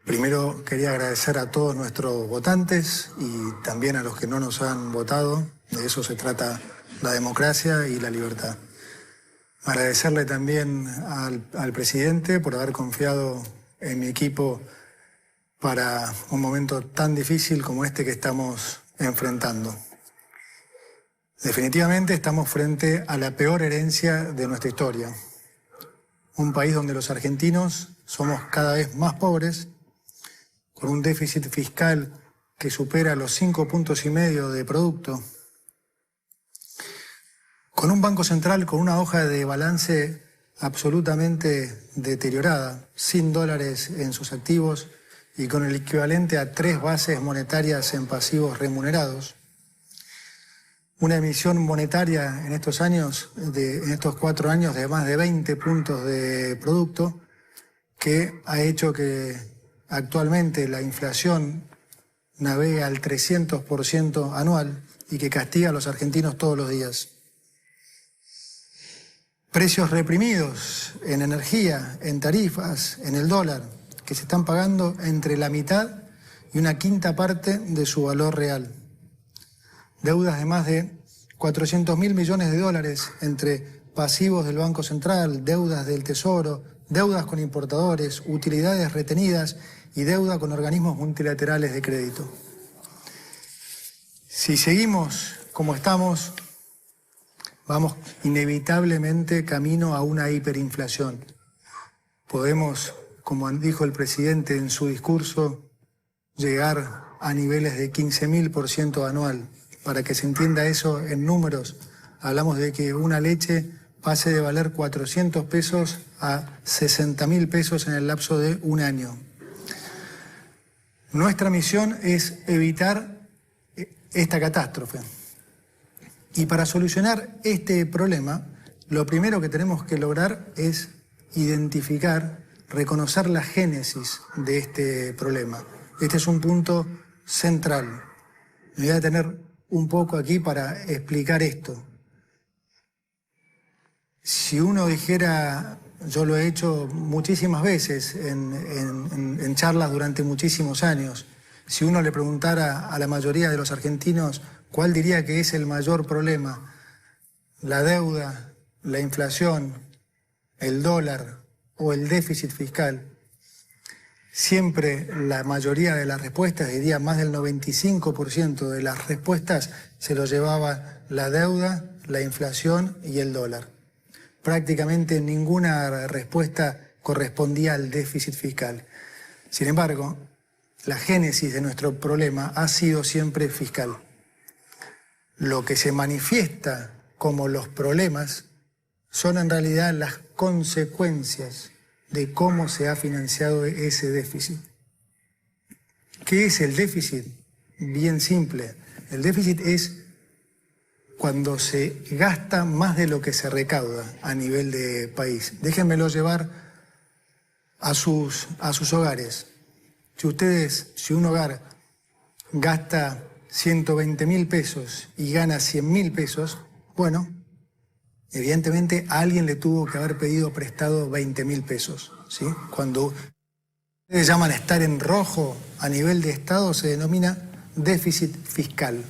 Primero quería agradecer a todos nuestros votantes y también a los que no nos han votado. De eso se trata la democracia y la libertad. Agradecerle también al presidente por haber confiado en mi equipo para un momento tan difícil como este que estamos enfrentando. Definitivamente estamos frente a la peor herencia de nuestra historia. Un país donde los argentinos somos cada vez más pobres, con un déficit fiscal que supera los 5,5 puntos de producto, con un Banco Central con una hoja de balance absolutamente deteriorada, sin dólares en sus activos y con el equivalente a 3 bases monetarias en pasivos remunerados. Una emisión monetaria en estos años, en estos 4 años, de más de 20 puntos de producto, que ha hecho que actualmente la inflación navegue al 300% anual y que castiga a los argentinos todos los días. Precios reprimidos en energía, en tarifas, en el dólar, que se están pagando entre la mitad y una quinta parte de su valor real. Deudas de más de 400.000 millones de dólares entre pasivos del Banco Central, deudas del Tesoro, deudas con importadores, utilidades retenidas y deuda con organismos multilaterales de crédito. Si seguimos como estamos, vamos inevitablemente camino a una hiperinflación. Podemos, como dijo el presidente en su discurso, llegar a niveles de 15.000% anual. Para que se entienda eso en números, hablamos de que una leche pase de valer 400 pesos a 60.000 pesos en el lapso de un año. Nuestra misión es evitar esta catástrofe. Y para solucionar este problema, lo primero que tenemos que lograr es identificar, reconocer la génesis de este problema. Este es un punto central. Me voy a detener un poco aquí para explicar esto. Si uno dijera, yo lo he hecho muchísimas veces en charlas durante muchísimos años, si uno le preguntara a la mayoría de los argentinos cuál diría que es el mayor problema, la deuda, la inflación, el dólar o el déficit fiscal, siempre la mayoría de las respuestas, diría más del 95% de las respuestas, se lo llevaba la deuda, la inflación y el dólar. Prácticamente ninguna respuesta correspondía al déficit fiscal. Sin embargo, la génesis de nuestro problema ha sido siempre fiscal. Lo que se manifiesta como los problemas son en realidad las consecuencias de cómo se ha financiado ese déficit. ¿Qué es el déficit? Bien simple. El déficit es cuando se gasta más de lo que se recauda a nivel de país. Déjenmelo llevar a sus hogares. Si un hogar gasta 120.000 pesos y gana 100.000 pesos, bueno, evidentemente a alguien le tuvo que haber pedido prestado 20.000 pesos, ¿sí? Cuando ustedes llaman a estar en rojo a nivel de Estado, se denomina déficit fiscal.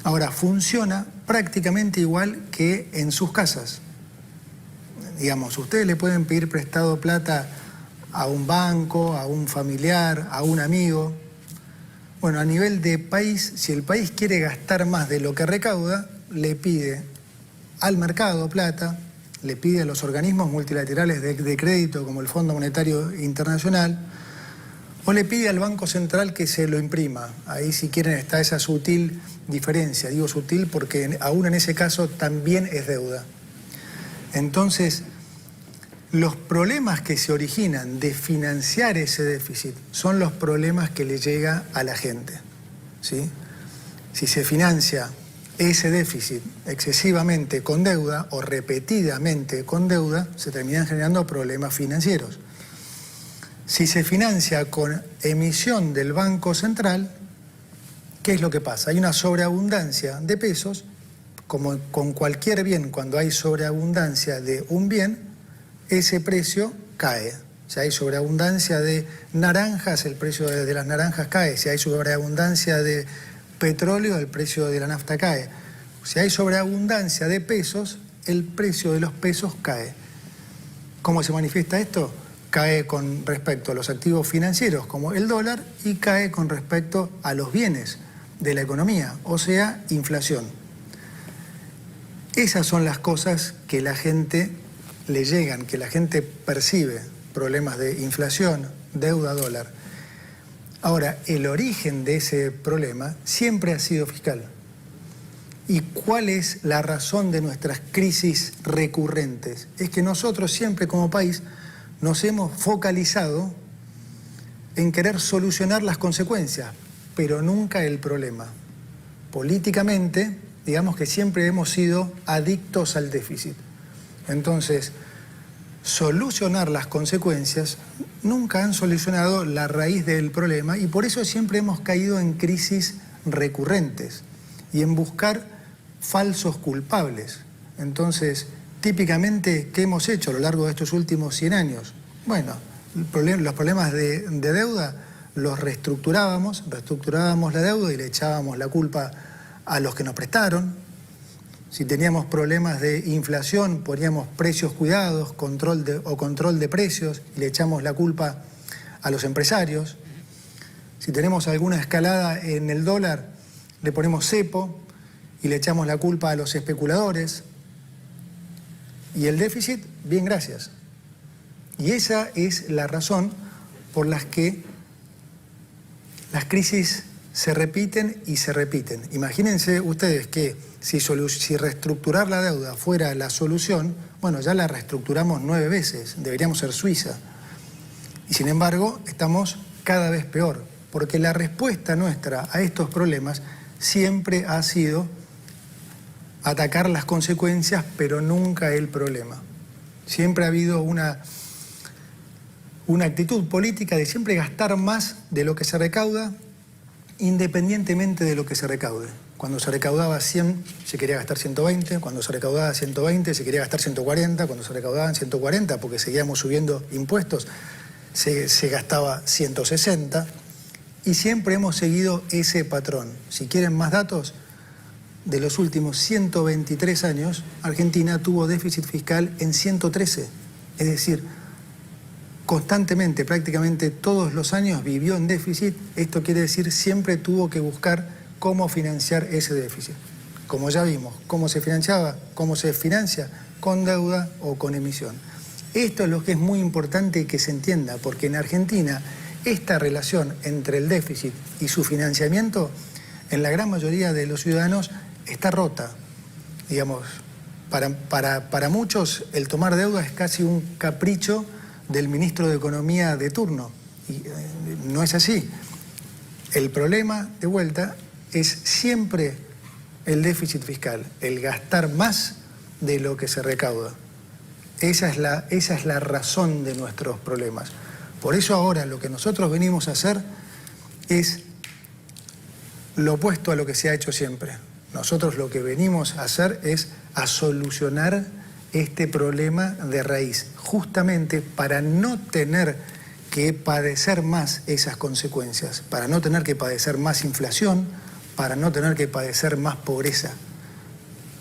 Ahora, funciona prácticamente igual que en sus casas. Digamos, ustedes le pueden pedir prestado plata a un banco, a un familiar, a un amigo. Bueno, a nivel de país, si el país quiere gastar más de lo que recauda, le pide al mercado plata, le pide a los organismos multilaterales de crédito como el Fondo Monetario Internacional, o le pide al Banco Central que se lo imprima. Ahí, si quieren, está esa sutil diferencia. Digo sutil porque aún en ese caso también es deuda. Entonces, los problemas que se originan de financiar ese déficit son los problemas que le llega a la gente, ¿sí? Si se financia ese déficit excesivamente con deuda o repetidamente con deuda, se terminan generando problemas financieros. Si se financia con emisión del Banco Central, ¿qué es lo que pasa? Hay una sobreabundancia de pesos, como con cualquier bien, cuando hay sobreabundancia de un bien, ese precio cae, Si hay sobreabundancia de naranjas, el precio de las naranjas cae. Si hay sobreabundancia de petróleo, el precio de la nafta cae. Si hay sobreabundancia de pesos, el precio de los pesos cae. ¿Cómo se manifiesta esto? Cae con respecto a los activos financieros, como el dólar, y cae con respecto a los bienes de la economía, o sea, inflación. Esas son las cosas que la gente le llegan, que la gente percibe, problemas de inflación, deuda, dólar. Ahora, el origen de ese problema siempre ha sido fiscal. ¿Y cuál es la razón de nuestras crisis recurrentes? Es que nosotros siempre como país nos hemos focalizado en querer solucionar las consecuencias, pero nunca el problema. Políticamente, digamos que siempre hemos sido adictos al déficit. Entonces, solucionar las consecuencias nunca han solucionado la raíz del problema y por eso siempre hemos caído en crisis recurrentes y en buscar falsos culpables. Entonces, típicamente, ¿qué hemos hecho a lo largo de estos últimos 100 años? Bueno, los problemas de deuda los reestructurábamos la deuda y le echábamos la culpa a los que nos prestaron. Si teníamos problemas de inflación, poníamos precios cuidados, control de precios y le echamos la culpa a los empresarios. Si tenemos alguna escalada en el dólar, le ponemos cepo y le echamos la culpa a los especuladores. Y el déficit, bien, gracias. Y esa es la razón por la que las crisis se repiten y se repiten. Imagínense ustedes que si reestructurar la deuda fuera la solución, bueno, ya la reestructuramos 9 veces, deberíamos ser Suiza. Y sin embargo, estamos cada vez peor, porque la respuesta nuestra a estos problemas siempre ha sido atacar las consecuencias, pero nunca el problema. Siempre ha habido una actitud política de siempre gastar más de lo que se recauda, independientemente de lo que se recaude. Cuando se recaudaba 100, se quería gastar 120, cuando se recaudaba 120, se quería gastar 140, cuando se recaudaban 140, porque seguíamos subiendo impuestos, se gastaba 160, y siempre hemos seguido ese patrón. Si quieren más datos, de los últimos 123 años, Argentina tuvo déficit fiscal en 113, es decir, constantemente, prácticamente todos los años vivió en déficit. Esto quiere decir siempre tuvo que buscar cómo financiar ese déficit. Como ya vimos, cómo se financiaba, cómo se financia, con deuda o con emisión. Esto es lo que es muy importante que se entienda, porque en Argentina esta relación entre el déficit y su financiamiento, en la gran mayoría de los ciudadanos, está rota. Digamos, para muchos el tomar deuda es casi un capricho del ministro de Economía de turno. Y no es así. El problema, de vuelta, es siempre el déficit fiscal, el gastar más de lo que se recauda. Esa es la razón de nuestros problemas. Por eso ahora lo que nosotros venimos a hacer es lo opuesto a lo que se ha hecho siempre. Nosotros lo que venimos a hacer es a solucionar este problema de raíz, justamente para no tener que padecer más esas consecuencias, para no tener que padecer más inflación, para no tener que padecer más pobreza.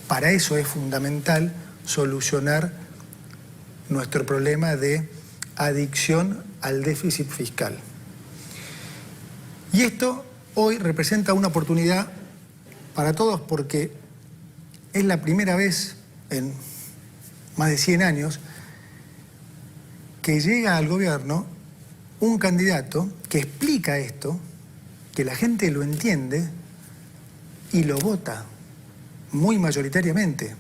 Para eso es fundamental solucionar nuestro problema de adicción al déficit fiscal. Y esto hoy representa una oportunidad para todos porque es la primera vez en más de 100 años que llega al gobierno un candidato que explica esto, que la gente lo entiende y lo vota muy mayoritariamente.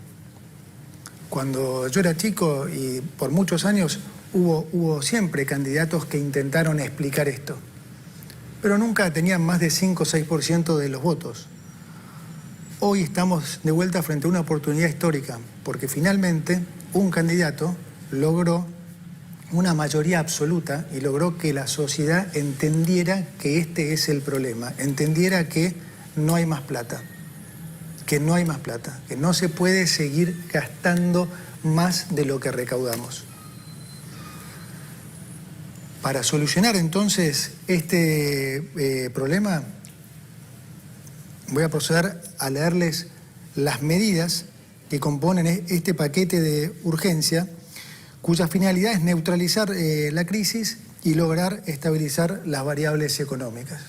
Cuando yo era chico y por muchos años hubo siempre candidatos que intentaron explicar esto, pero nunca tenían más de 5 o 6% de los votos. Hoy estamos de vuelta frente a una oportunidad histórica, porque finalmente un candidato logró una mayoría absoluta y logró que la sociedad entendiera que este es el problema, entendiera que no hay más plata, que no se puede seguir gastando más de lo que recaudamos. Para solucionar entonces este problema, voy a proceder a leerles las medidas que componen este paquete de urgencia, cuya finalidad es neutralizar la crisis y lograr estabilizar las variables económicas.